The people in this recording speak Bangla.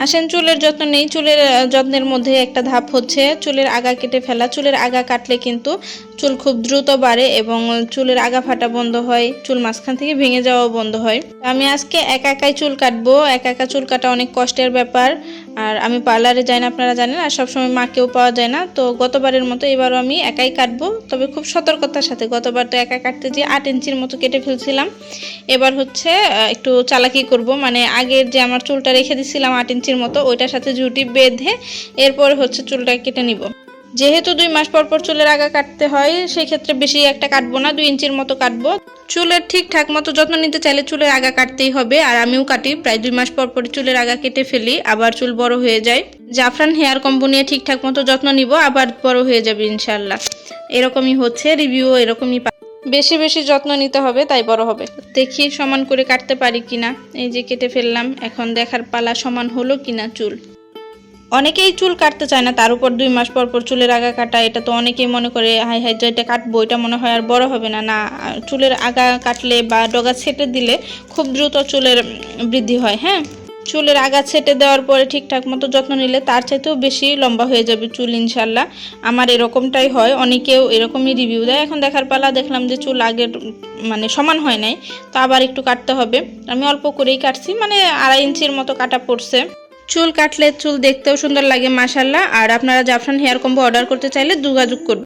আসেন চুলের যত্ন নেই। চুলের যত্নের মধ্যে একটা ধাপ হচ্ছে চুলের আগা কেটে ফেলা। চুলের আগা কাটলে কিন্তু চুল খুব দ্রুত বাড়ে এবং চুলের আগা ফাটা বন্ধ হয়, চুল মাঝখান থেকে ভেঙে যাওয়া বন্ধ হয়। আমি আজকে একা একাই চুল কাটবো। একা একা চুল কাটা অনেক কষ্টের ব্যাপার, আর আমি পার্লারে যাই না, আপনারা জানেন, আর সবসময় মাকেও পাওয়া যায় না। তো গতবারের মতো এবারও আমি একাই কাটবো, তবে খুব সতর্কতার সাথে। গতবার তো একা কাটতে যেয়ে 8 ইঞ্চির মতো কেটে ফেলছিলাম। এবার হচ্ছে একটু চালাকি করব, মানে আগের যে আমার চুলটা রেখে দিছিলাম 8 ইঞ্চির মতো, ওইটার সাথে ঝুঁটি বেঁধে এরপর হচ্ছে চুলটা কেটে নিব। যেহেতু 2 মাস পর পর চুলের আগা কাটতে হয়, সেই ক্ষেত্রে বেশি একটা কাটবো না, 2 ইঞ্চির মতো কাটবো। চুলের ঠিকঠাক মতো যত্ন নিতে চাইলে চুলের আগা কাটতেই হবে, আর আমিও কাটি। প্রায় 2 মাস পর পর চুলের আগা কেটে ফেলি, আবার চুল বড় হয়ে যায়। জাফরান হেয়ার কম্বো নিয়ে ঠিকঠাক মতো যত্ন নিব, আবার বড় হয়ে যাবে ইনশাল্লাহ। এরকমই হচ্ছে, রিভিউ এরকমই। বেশি বেশি যত্ন নিতে হবে, তাই বড় হবে। দেখি সমান করে কাটতে পারি কিনা। এই যে কেটে ফেললাম, এখন দেখার পালা সমান হলো কিনা চুল। অনেকেই চুল কাটতে চায় না, তার উপর 2 মাস পর পর চুলের আগা কাটা, এটা তো অনেকেই মনে করে হাই হাই যেটা কাটবো এটা মনে হয় আর বড় হবে না। না, চুলের আগা কাটলে বা ডগা ছেটে দিলে খুব দ্রুত চুলের বৃদ্ধি হয়। হ্যাঁ, চুলের আগা ছেটে দেওয়ার পরে ঠিকঠাক মতো যত্ন নিলে তার চাইতেও বেশি লম্বা হয়ে যাবে চুল ইনশাল্লাহ। আমার এরকমটাই হয়, অনেকেও এরকমই রিভিউ দেয়। এখন দেখার পালা, দেখলাম যে চুল আগের মানে সমান হয় নাই, তো আবার একটু কাটতে হবে। আমি অল্প করেই কাটছি, মানে 2.5 ইঞ্চির মতো কাটা পড়ছে। চুল কাটলে চুল দেখতেও সুন্দর লাগে মাশাল্লাহ। আর আপনারা জাফরান হেয়ার কম্বো অর্ডার করতে চাইলে যোগাযোগ করবেন।